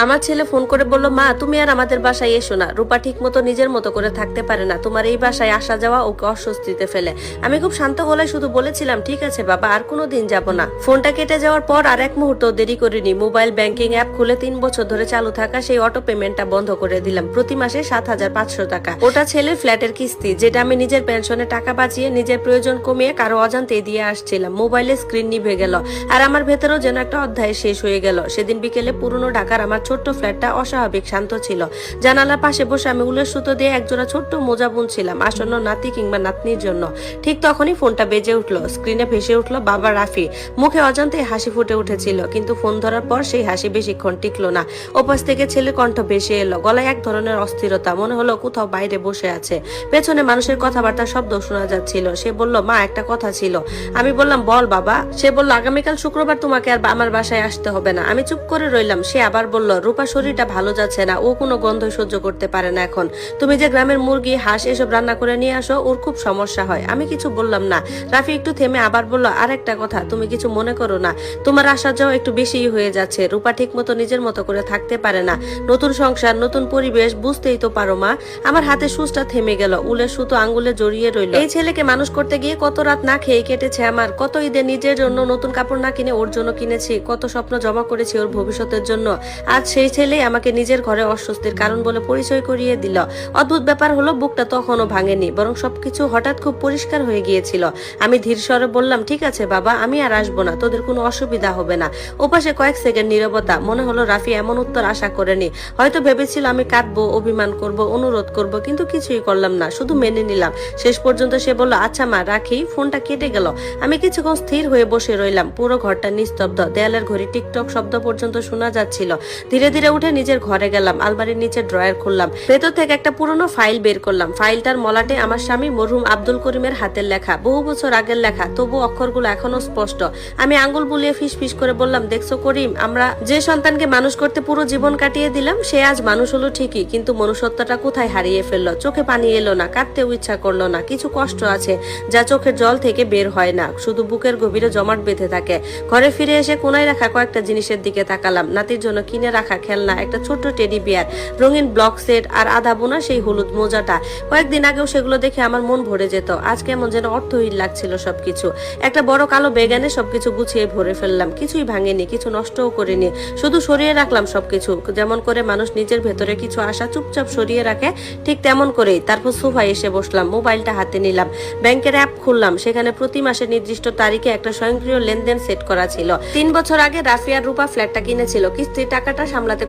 আমার ছেলে ফোন করে বলল, মা তুমি আর আমাদের বাসায় এসো না, রূপা ঠিক মতো নিজের মতো করে থাকতে পারে না, তোমার এই বাসায় আসা যাওয়া ওকে অস্বস্তিতে ফেলে। আমি খুব শান্ত গলায় শুধু বলেছিলাম, ঠিক আছে বাবা, আর কোনো দিন যাব না। ফোনটা কেটে যাওয়ার পর আর এক মুহূর্ত দেরি করিনি, মোবাইল ব্যাংকিং অ্যাপ খুলে 3 বছর ধরে চালু থাকা সেই অটো পেমেন্টটা বন্ধ করে দিলাম। প্রতি মাসে 7,500 টাকা। ওটা ছেলের ফ্ল্যাটের কিস্তি, যেটা আমি নিজের পেনশনে টাকা বাঁচিয়ে নিজের প্রয়োজন কমিয়ে কারো অজান্তেই দিয়ে আসছিলাম। মোবাইলের স্ক্রিন নিভে গেল, আর আমার ভেতরেও যেন একটা অধ্যায় শেষ হয়ে গেল। সেদিন বিকেলে পুরনো ঢাকার আমার ছোট্ট ফ্ল্যাটটা অস্বাভাবিক শান্ত ছিল। জানালার পাশে বসে আমি উলের সুতো দিয়ে একজোড়া ছোট্ট মোজা বুনছিলাম আসন্ন নাতি কিংবা নাতনির জন্য। ঠিক তখনই ফোনটা বেজে উঠলো, স্ক্রিনে ভেসে উঠলো বাবা রাফি। মুখে অজান্তে হাসি ফুটে উঠেছিল, কিন্তু ফোন ধরার পর সেই হাসি বেশিক্ষণ টিকলো না। ওপাশ থেকে ছেলের কণ্ঠ ভেসে এলো, গলায় এক ধরনের অস্থিরতা, মনে হলো কোথাও বাইরে বসে আছে। পেছনে মানুষের কথাবার্তার শব্দ শোনা যাচ্ছিল। সে বলল, মা একটা কথা ছিল। আমি বললাম, বল বাবা। সে বলল, আগামীকাল শুক্রবার তোমাকে আর আমার বাসায় আসতে হবে না। আমি চুপ করে রইলাম। সে আবার বলল, রূপা শরীরটা ভালো যাচ্ছে না, ও কোনো গন্ধ সহ্য করতে পারে না এখন। তুমি যে গ্রামের মুরগি হাঁস এসব রান্না করে নিয়ে আসো, ওর খুব সমস্যা হয়। আমি কিছু বললাম না। রাফি একটু থেমে আবার বলল, আর একটা কথা, তুমি কিছু মনে করো না, তোমার আসা যাওয়া একটু বেশি হয়ে যাচ্ছে। রূপা ঠিক মতো নিজের মতো করে থাকতে পারে না। নতুন সংসার, নতুন পরিবেশ, বুঝতেই তো পারো মা। আমার হাতে সুচটা থেমে গেল, উলের সুতো আঙ্গুলে জড়িয়ে রইল। এই ছেলেকে মানুষ করতে গিয়ে কত রাত না খেয়ে কেটেছে আমার। কত ঈদে নিজের জন্য নতুন কাপড় না কিনে ওর জন্য কিনেছি, কত স্বপ্ন জমা করেছি ওর ভবিষ্যতের জন্য। আজ সেই ছেলেই আমাকে নিজের ঘরে অস্বস্তির কারণ বলে পরিচয় করিয়ে দিল। অদ্ভুত ব্যাপার হলো, বুকটা তখনও ভাঙেনি, বরং সবকিছু হঠাৎ খুব পরিষ্কার হয়ে গিয়েছিল। আমি ধীর স্বরে বললাম, ঠিক আছে বাবা, আমি আর আসবো না, তোদের কোনো অসুবিধা হবে না। ওপাশে কয়েক সেকেন্ড নীরবতা। মনে হলো রাফি এমন উত্তর আশা করেনি। হয়তো ভেবেছিল আমি কাঁদবো, অভিমান করব, অনুরোধ করব, কিন্তু কিছুই করলাম না, শুধু মেনে নিলাম। শেষ পর্যন্ত সে বলল, আচ্ছা মা, রাখি। ফোনটা কেটে গেল। আমি কিছুক্ষণ স্থির হয়ে বসে রইলাম। পুরো ঘরটা নিস্তব্ধ, দেয়ালের ঘড়ি টিকটক শব্দ পর্যন্ত শোনা যাচ্ছিল। ধীরে ধীরে উঠে নিজের ঘরে গেলাম, আলমারির নিচে ড্রয়ার খুললাম, ভেতর থেকে একটা পুরনো ফাইল বের করলাম। ফাইলটার মলাটে আমার স্বামী মরহুম আব্দুল করিমের হাতের লেখা, বহু বছর আগের লেখা, তবু অক্ষরগুলো এখনো স্পষ্ট। আমি আঙ্গুল বুলিয়ে ফিস ফিস করে বললাম, দেখছো করিম, আমরা যে সন্তানকে মানুষ করতে পুরো জীবন কাটিয়ে দিলাম, সে আজ মানুষ হলো ঠিকই, কিন্তু মনুষ্যত্বটা কোথায় হারিয়ে ফেললো। চোখে পানি এলো না, কাঁদতেও ইচ্ছা করলো না। কিছু কষ্ট আছে যা চোখের জল থেকে বের হয় না, শুধু বুকের গভীরে জমাট বেঁধে থাকে। ঘরে ফিরে এসে কোনায় রাখা কয়েকটা জিনিসের দিকে তাকালাম। নাতির জন্য কিনে রাখা খেলনা, একটা ছোট্ট টেডি বিয়ার, রঙিন ব্লক সেট, আর আধা বোনা সেই হলুদ মোজাটা। কয়েকদিন আগেও সেগুলো দেখে আমার মন ভরে যেত, আজ কেমন যেন অর্থহীন লাগছিল সবকিছু। একটা বড় কালো বেগানে সবকিছু গুছিয়ে ভরে ফেললাম। কিছুই ভাঙেনি, কিছু নষ্টও করিনি, শুধু সরিয়ে রাখলাম সবকিছু। যেমন করে মানুষ নিজের ভেতরে কিছু আশা চুপচাপ সরিয়ে রাখে, ঠিক তেমন করেই। তারপর সোফায় এসে বসলাম, মোবাইলটা হাতে নিলাম, ব্যাংকের অ্যাপ খুললাম। সেখানে প্রতি মাসে নির্দিষ্ট তারিখে একটা স্বয়ংক্রিয় লেনদেন সেট করা ছিল। 3 বছর আগে রাফি আর রূপা ফ্ল্যাটটা কিনেছিল, কিস্তির টাকাটা সামলাতে